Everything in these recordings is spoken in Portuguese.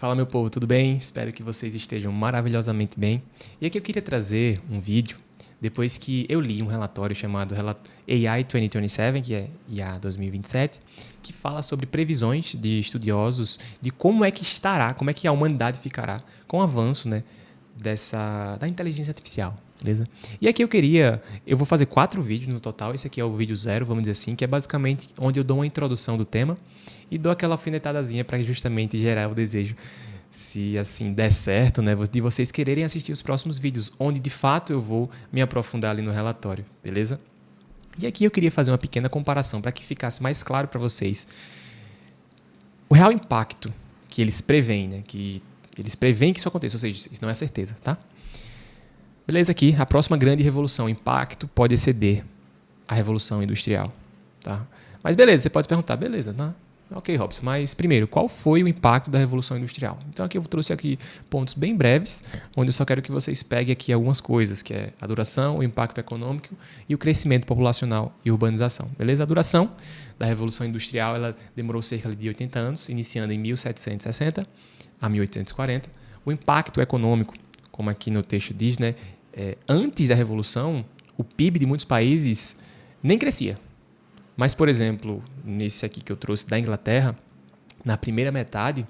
Fala, meu povo, tudo bem? Espero que vocês estejam maravilhosamente bem. E aqui eu queria trazer um vídeo depois que eu li um relatório chamado AI 2027, que é IA 2027, que fala sobre previsões de estudiosos de como é que estará, como é que a humanidade ficará com o avanço, né, da inteligência artificial, beleza? E aqui eu vou fazer 4 vídeos no total, esse aqui é o vídeo 0, vamos dizer assim, que é basicamente onde eu dou uma introdução do tema e dou aquela alfinetadazinha para justamente gerar o desejo, se assim der certo, né, de vocês quererem assistir os próximos vídeos, onde de fato eu vou me aprofundar ali no relatório, beleza? E aqui eu queria fazer uma pequena comparação para que ficasse mais claro para vocês o real impacto que eles preveem, né, que eles preveem que isso aconteça, ou seja, isso não é certeza, tá? Beleza, aqui, a próxima grande revolução, o impacto pode exceder a revolução industrial, tá? Mas beleza, você pode perguntar, beleza, tá? Ok, Robson, mas primeiro, qual foi o impacto da Revolução Industrial? Então aqui eu trouxe aqui pontos bem breves, onde eu só quero que vocês peguem aqui algumas coisas, que é a duração, o impacto econômico e o crescimento populacional e urbanização. Beleza? A duração da Revolução Industrial ela demorou cerca de 80 anos, iniciando em 1760 a 1840. O impacto econômico, como aqui no texto diz, né, antes da Revolução, o PIB de muitos países nem crescia. Mas, por exemplo, nesse aqui que eu trouxe da Inglaterra, na primeira metade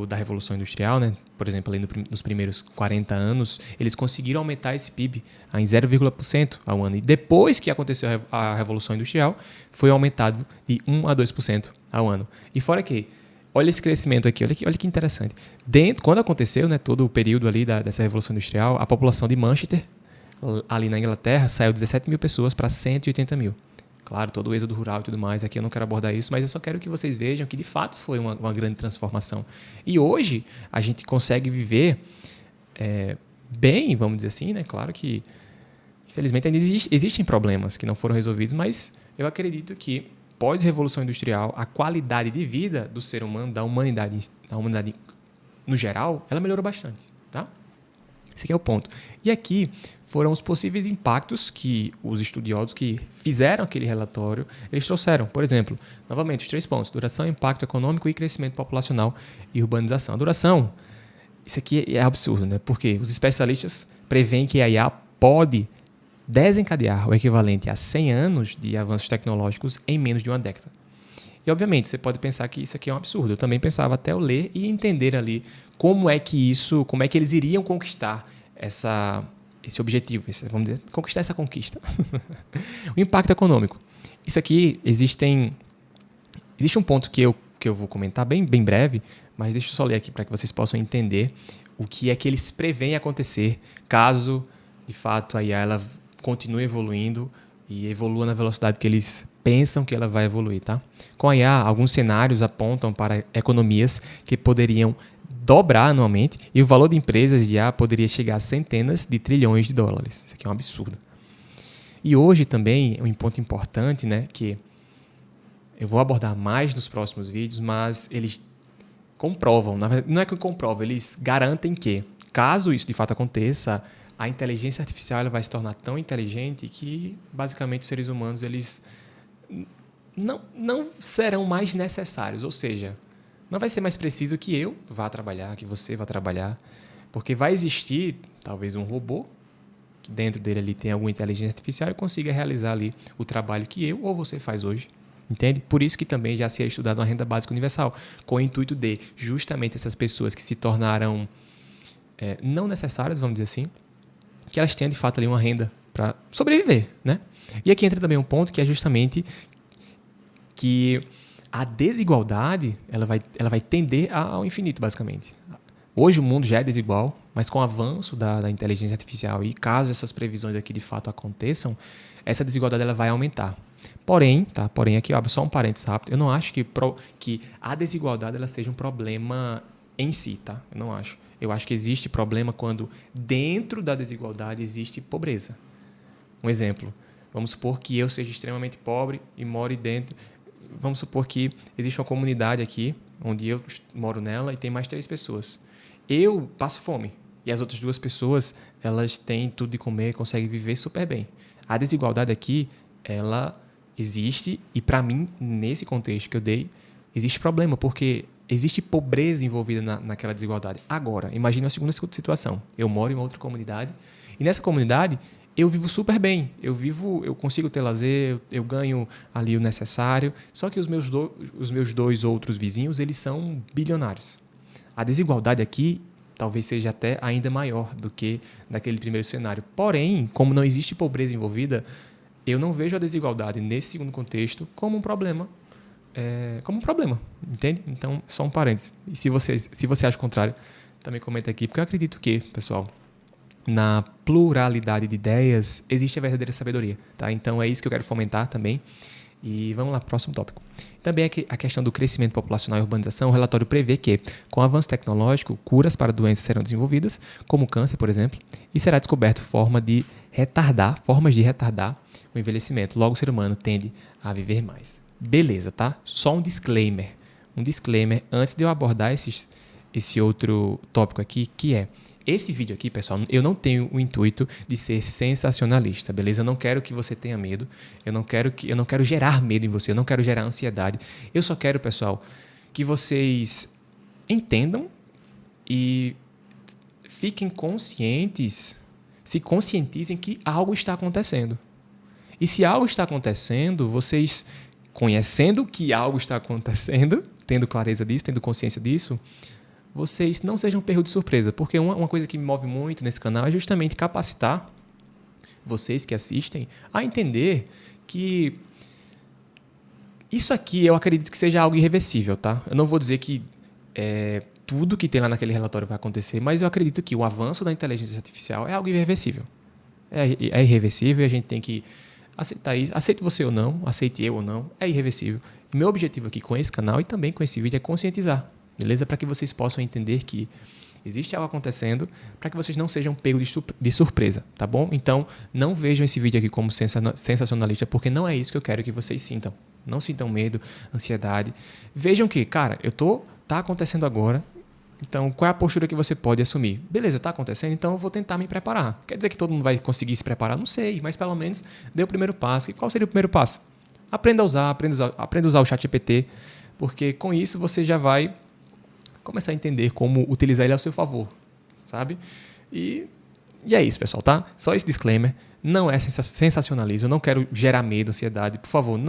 da Revolução Industrial, né, por exemplo, ali nos primeiros 40 anos, eles conseguiram aumentar esse PIB em 0,% ao ano. E depois que aconteceu a Revolução Industrial, foi aumentado de 1 a 2% ao ano. E fora que, olha esse crescimento aqui, olha que interessante. Quando aconteceu, né, todo o período ali dessa Revolução Industrial, a população de Manchester, ali na Inglaterra, saiu de 17 mil pessoas para 180 mil. Claro, todo o êxodo rural e tudo mais, aqui eu não quero abordar isso, mas eu só quero que vocês vejam que de fato foi uma grande transformação. E hoje a gente consegue viver bem, vamos dizer assim, né? Claro que, infelizmente, ainda existem problemas que não foram resolvidos, mas eu acredito que pós-revolução industrial, a qualidade de vida do ser humano, da humanidade no geral, ela melhorou bastante, tá? Esse aqui é o ponto. E aqui foram os possíveis impactos que os estudiosos que fizeram aquele relatório, eles trouxeram. Por exemplo, novamente, os 3 pontos. Duração, impacto econômico e crescimento populacional e urbanização. A duração, isso aqui é absurdo, né? Porque os especialistas preveem que a IA pode desencadear o equivalente a 100 anos de avanços tecnológicos em menos de uma década. E, obviamente, você pode pensar que isso aqui é um absurdo. Eu também pensava até eu ler e entender ali como é que eles iriam conquistar esse objetivo, vamos dizer, conquistar essa conquista. O impacto econômico. Isso aqui, existe um ponto que eu vou comentar bem breve, mas deixa eu só ler aqui para que vocês possam entender o que é que eles preveem acontecer caso, de fato, a IA ela continue evoluindo e evolua na velocidade que eles pensam que ela vai evoluir, tá? Com a IA, alguns cenários apontam para economias que poderiam dobrar anualmente e o valor de empresas de IA poderia chegar a centenas de trilhões de dólares. Isso aqui é um absurdo. E hoje também, um ponto importante, né, que eu vou abordar mais nos próximos vídeos, mas eles comprovam, não é que comprovam, eles garantem que, caso isso de fato aconteça, a inteligência artificial ela vai se tornar tão inteligente que, basicamente, os seres humanos eles não serão mais necessários, ou seja, não vai ser mais preciso que eu vá trabalhar, que você vá trabalhar, porque vai existir talvez um robô que dentro dele ali tem alguma inteligência artificial e consiga realizar ali o trabalho que eu ou você faz hoje, entende? Por isso que também já se é estudado uma renda básica universal, com o intuito de justamente essas pessoas que se tornaram não necessárias, vamos dizer assim, que elas tenham de fato ali uma renda para sobreviver, né? E aqui entra também um ponto que é justamente que a desigualdade ela vai tender ao infinito, basicamente. Hoje o mundo já é desigual, mas com o avanço da inteligência artificial e caso essas previsões aqui de fato aconteçam, essa desigualdade ela vai aumentar. Porém, aqui eu abro só um parênteses rápido, eu não acho que a desigualdade ela seja um problema em si, tá? Eu não acho. Eu acho que existe problema quando dentro da desigualdade existe pobreza. Um exemplo, vamos supor que eu seja extremamente pobre e more dentro. Vamos supor que existe uma comunidade aqui, onde eu moro nela e tem mais 3 pessoas. Eu passo fome e as outras 2 pessoas, elas têm tudo de comer, conseguem viver super bem. A desigualdade aqui, ela existe e para mim, nesse contexto que eu dei, existe problema, porque existe pobreza envolvida naquela desigualdade. Agora, imagine uma segunda situação. Eu moro em outra comunidade e nessa comunidade eu vivo super bem. Eu consigo ter lazer, eu ganho ali o necessário. Só que os meus dois outros vizinhos, eles são bilionários. A desigualdade aqui talvez seja até ainda maior do que naquele primeiro cenário. Porém, como não existe pobreza envolvida, eu não vejo a desigualdade nesse segundo contexto como um problema. Entende? Então, só um parênteses. E se você acha o contrário, também comenta aqui, porque eu acredito que, pessoal, na pluralidade de ideias existe a verdadeira sabedoria, tá? Então, é isso que eu quero fomentar também. E vamos lá, próximo tópico. Também a questão do crescimento populacional e urbanização, o relatório prevê que, com o avanço tecnológico, curas para doenças serão desenvolvidas, como o câncer, por exemplo, e será descoberto formas de retardar o envelhecimento. Logo, o ser humano tende a viver mais. Beleza, tá? Só um disclaimer. Antes de eu abordar esse outro tópico aqui, que é esse vídeo aqui, pessoal, eu não tenho o intuito de ser sensacionalista, beleza? Eu não quero que você tenha medo, eu não quero gerar medo em você, eu não quero gerar ansiedade. Eu só quero, pessoal, que vocês entendam e fiquem conscientes, se conscientizem que algo está acontecendo. E se algo está acontecendo, vocês conhecendo que algo está acontecendo, tendo clareza disso, tendo consciência disso, vocês não sejam pegos de surpresa, porque uma coisa que me move muito nesse canal é justamente capacitar vocês que assistem a entender que isso aqui eu acredito que seja algo irreversível, tá? Eu não vou dizer que tudo que tem lá naquele relatório vai acontecer, mas eu acredito que o avanço da inteligência artificial é algo irreversível. É irreversível e a gente tem que aceitar isso. Aceite você ou não, aceite eu ou não, é irreversível. E meu objetivo aqui com esse canal e também com esse vídeo é conscientizar. Beleza? Para que vocês possam entender que existe algo acontecendo, para que vocês não sejam pegos de surpresa, tá bom? Então, não vejam esse vídeo aqui como sensacionalista, porque não é isso que eu quero que vocês sintam. Não sintam medo, ansiedade. Vejam que, cara, tá acontecendo agora, então qual é a postura que você pode assumir? Beleza, tá acontecendo, então eu vou tentar me preparar. Quer dizer que todo mundo vai conseguir se preparar? Não sei, mas pelo menos dê o primeiro passo. E qual seria o primeiro passo? Aprenda a usar o ChatGPT, porque com isso você já vai começar a entender como utilizar ele ao seu favor, sabe? E é isso, pessoal, tá? Só esse disclaimer. Não é sensacionalismo. Eu não quero gerar medo, ansiedade. Por favor,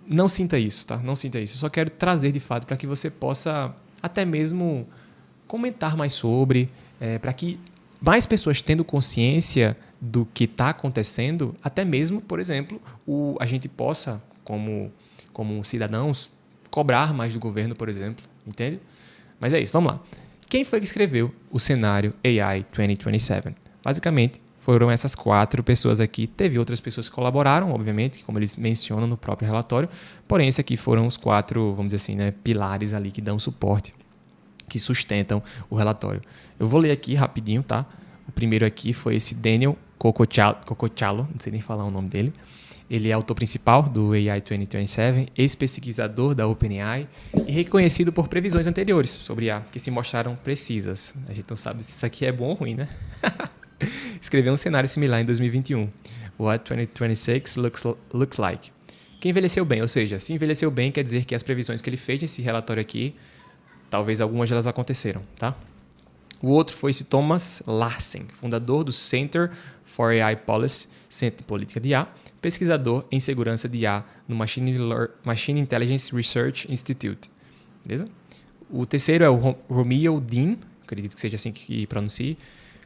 não sinta isso, tá? Não sinta isso. Eu só quero trazer, de fato, para que você possa até mesmo comentar mais sobre, para que mais pessoas tendo consciência do que está acontecendo, até mesmo, por exemplo, a gente possa, como cidadãos, cobrar mais do governo, por exemplo. Entende? Mas é isso, vamos lá. Quem foi que escreveu o cenário AI 2027? Basicamente, foram essas 4 pessoas aqui. Teve outras pessoas que colaboraram, obviamente, como eles mencionam no próprio relatório. Porém, esses aqui foram os 4, vamos dizer assim, né, pilares ali que dão suporte, que sustentam o relatório. Eu vou ler aqui rapidinho, tá? O primeiro aqui foi esse Daniel Cocochalo, não sei nem falar o nome dele. Ele é autor principal do AI 2027, ex-pesquisador da OpenAI e reconhecido por previsões anteriores sobre IA, que se mostraram precisas. A gente não sabe se isso aqui é bom ou ruim, né? Escreveu um cenário similar em 2021. What 2026 looks like. Que envelheceu bem, ou seja, se envelheceu bem quer dizer que as previsões que ele fez nesse relatório aqui, talvez algumas delas aconteceram, tá? O outro foi esse Thomas Larsen, fundador do Center for AI Policy, Centro de Política de IA, pesquisador em segurança de IA no Machine Intelligence Research Institute. Beleza? O terceiro é o Romeo Dean, acredito que seja assim que pronuncie,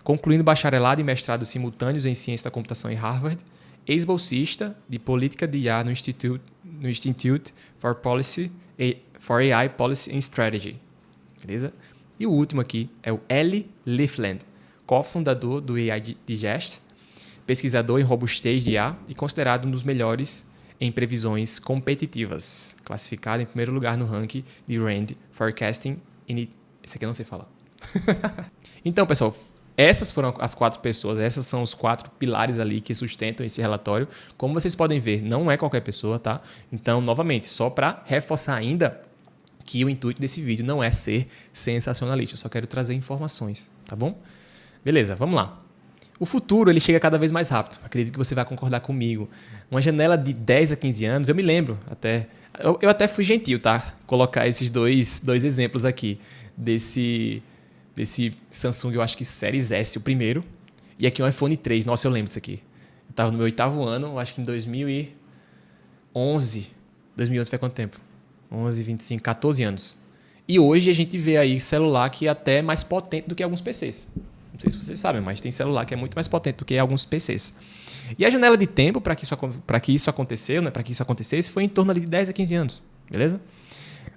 concluindo bacharelado e mestrado simultâneos em ciência da computação em Harvard, ex-bolsista de política de IA no Institute for AI Policy and Strategy. Beleza? E o último aqui é o Eli Lifland, cofundador do AI Digest, pesquisador em robustez de IA e considerado um dos melhores em previsões competitivas, classificado em primeiro lugar no ranking de RAND Forecasting. Esse aqui eu não sei falar. Então, pessoal, essas foram as 4 pessoas, essas são os 4 pilares ali que sustentam esse relatório. Como vocês podem ver, não é qualquer pessoa, tá? Então, novamente, só para reforçar ainda que o intuito desse vídeo não é ser sensacionalista, eu só quero trazer informações, tá bom? Beleza, vamos lá. O futuro, ele chega cada vez mais rápido. Acredito que você vai concordar comigo. Uma janela de 10 a 15 anos, eu me lembro até... Eu até fui gentil, tá? Colocar esses dois exemplos aqui. Desse Samsung, eu acho que Series S, o primeiro. E aqui um iPhone 3. Nossa, eu lembro disso aqui. Eu estava no meu 8º ano, eu acho que em 2011. 2011 foi quanto tempo? 11, 25, 14 anos. E hoje a gente vê aí celular que é até mais potente do que alguns PCs. Não sei se vocês sabem, mas tem celular que é muito mais potente do que alguns PCs. E a janela de tempo para que isso aconteceu, né, para que isso acontecesse, foi em torno ali de 10 a 15 anos. Beleza?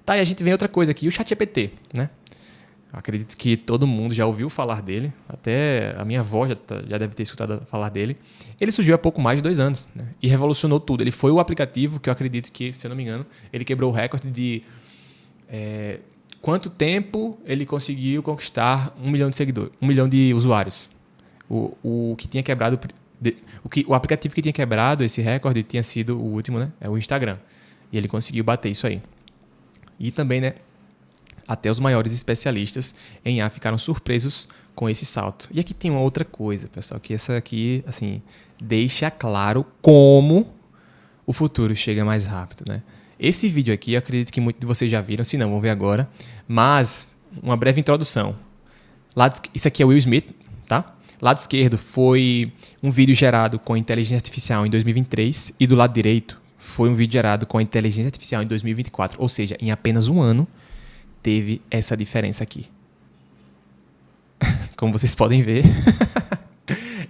Tá, e a gente vem outra coisa aqui, o ChatGPT, né? Acredito que todo mundo já ouviu falar dele, até a minha avó já deve ter escutado falar dele. Ele surgiu há pouco mais de 2 anos, né? E revolucionou tudo. Ele foi o aplicativo que eu acredito que, se eu não me engano, ele quebrou o recorde de quanto tempo ele conseguiu conquistar 1 milhão de seguidores, 1 milhão de usuários. O que tinha quebrado, o aplicativo que tinha quebrado esse recorde tinha sido o último, né? É o Instagram. E ele conseguiu bater isso aí. E também, né? Até os maiores especialistas em IA ficaram surpresos com esse salto. E aqui tem uma outra coisa, pessoal, que essa aqui, assim, deixa claro como o futuro chega mais rápido, né? Esse vídeo aqui, eu acredito que muitos de vocês já viram, se não, vão ver agora. Mas, uma breve introdução. Isso aqui é o Will Smith, tá? Lado esquerdo foi um vídeo gerado com inteligência artificial em 2023 e do lado direito foi um vídeo gerado com inteligência artificial em 2024. Ou seja, em apenas um ano, teve essa diferença aqui. Como vocês podem ver,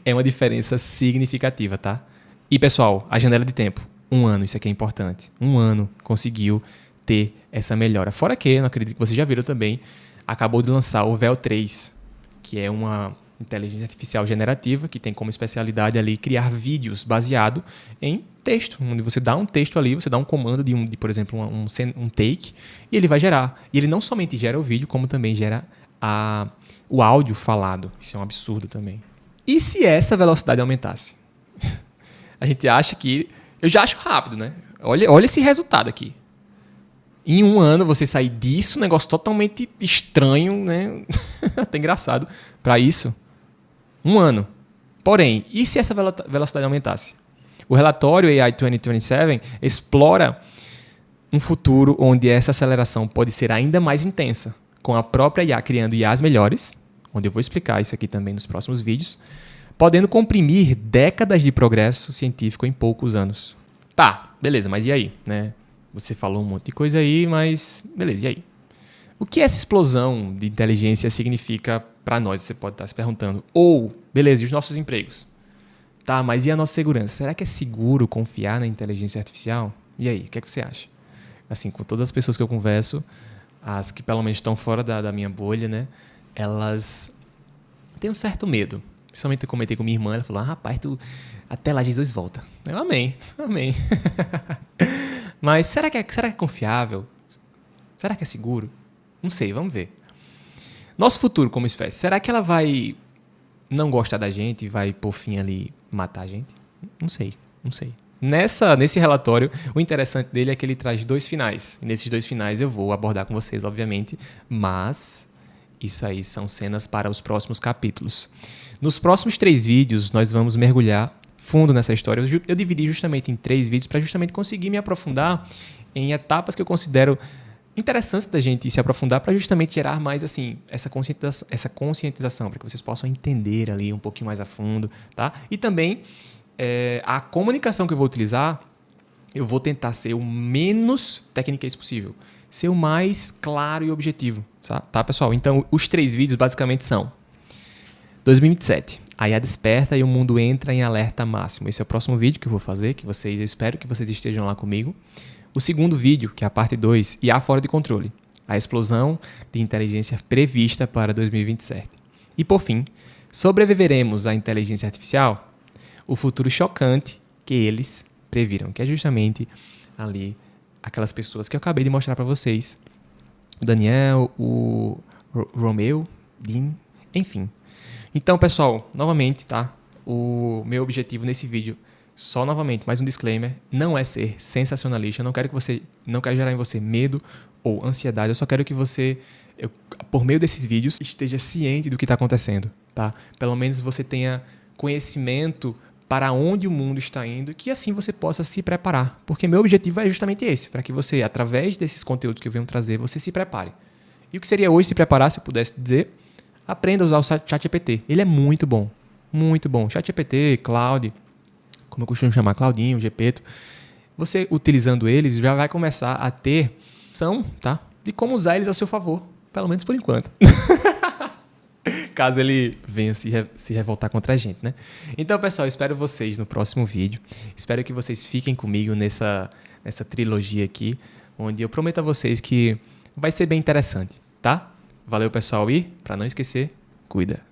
é uma diferença significativa, tá? E, pessoal, a janela de tempo. 1 ano, isso aqui é importante. 1 ano conseguiu ter essa melhora. Fora que, não acredito que vocês já viram também, acabou de lançar o Veo 3, que é uma inteligência artificial generativa, que tem como especialidade ali criar vídeos baseado em texto, onde você dá um texto ali, você dá um comando de por exemplo, um take, e ele vai gerar. E ele não somente gera o vídeo, como também gera o áudio falado. Isso é um absurdo também. E se essa velocidade aumentasse? A gente acha que... Eu já acho rápido, né? Olha esse resultado aqui. Em 1 ano, você sair disso, um negócio totalmente estranho, né? Até engraçado. Para isso, 1 ano. Porém, e se essa velocidade aumentasse? O relatório AI 2027 explora um futuro onde essa aceleração pode ser ainda mais intensa, com a própria IA criando IAs melhores, onde eu vou explicar isso aqui também nos próximos vídeos, podendo comprimir décadas de progresso científico em poucos anos. Tá, beleza, mas e aí? Né? Você falou um monte de coisa aí, mas beleza, e aí? O que essa explosão de inteligência significa para nós? Você pode estar se perguntando. Ou, beleza, e os nossos empregos? Tá, mas e a nossa segurança? Será que é seguro confiar na inteligência artificial? E aí, o que é que você acha? Assim, com todas as pessoas que eu converso, as que pelo menos estão fora da minha bolha, né? Elas têm um certo medo. Principalmente eu comentei com minha irmã, ela falou, rapaz, até lá Jesus volta. Eu, amém. Mas será que é confiável? Será que é seguro? Não sei, vamos ver. Nosso futuro como espécie, será que ela vai não gostar da gente e vai, por fim, ali matar a gente? Não sei. Nesse relatório, o interessante dele é que ele traz 2 finais. E nesses 2 finais eu vou abordar com vocês, obviamente, mas isso aí são cenas para os próximos capítulos. Nos próximos 3 vídeos, nós vamos mergulhar fundo nessa história. Eu dividi justamente em 3 vídeos para justamente conseguir me aprofundar em etapas que eu considero interessantes da gente se aprofundar para justamente gerar mais assim essa conscientização, para que vocês possam entender ali um pouquinho mais a fundo, tá? E também a comunicação que eu vou utilizar, eu vou tentar ser o menos técnica possível, ser o mais claro e objetivo, tá, pessoal? Então, os 3 vídeos basicamente são 2027, a IA desperta e o mundo entra em alerta máximo. Esse é o próximo vídeo que eu vou fazer, eu espero que vocês estejam lá comigo. O segundo vídeo, que é a parte 2, IA fora de controle, a explosão de inteligência prevista para 2027. E por fim, sobreviveremos à inteligência artificial? O futuro chocante que eles previram, que é justamente ali aquelas pessoas que eu acabei de mostrar para vocês. O Daniel, o Romeu, Dean, enfim. Então, pessoal, novamente, tá? O meu objetivo nesse vídeo, só novamente, mais um disclaimer, não é ser sensacionalista. Eu não quero gerar em você medo ou ansiedade. Eu só quero que você, por meio desses vídeos, esteja ciente do que está acontecendo, tá? Pelo menos você tenha conhecimento para onde o mundo está indo, que assim você possa se preparar. Porque meu objetivo é justamente esse, para que você, através desses conteúdos que eu venho trazer, você se prepare. E o que seria hoje se preparar, se eu pudesse dizer? Aprenda a usar o ChatGPT. Ele é muito bom. Muito bom. ChatGPT, Cloud, como eu costumo chamar, Claudinho, Gepeto. Você, utilizando eles, já vai começar a ter noção, tá, de como usar eles a seu favor. Pelo menos por enquanto. Caso ele venha se revoltar contra a gente, né? Então, pessoal, espero vocês no próximo vídeo. Espero que vocês fiquem comigo nessa trilogia aqui, onde eu prometo a vocês que vai ser bem interessante, tá? Valeu, pessoal, e, para não esquecer, cuida.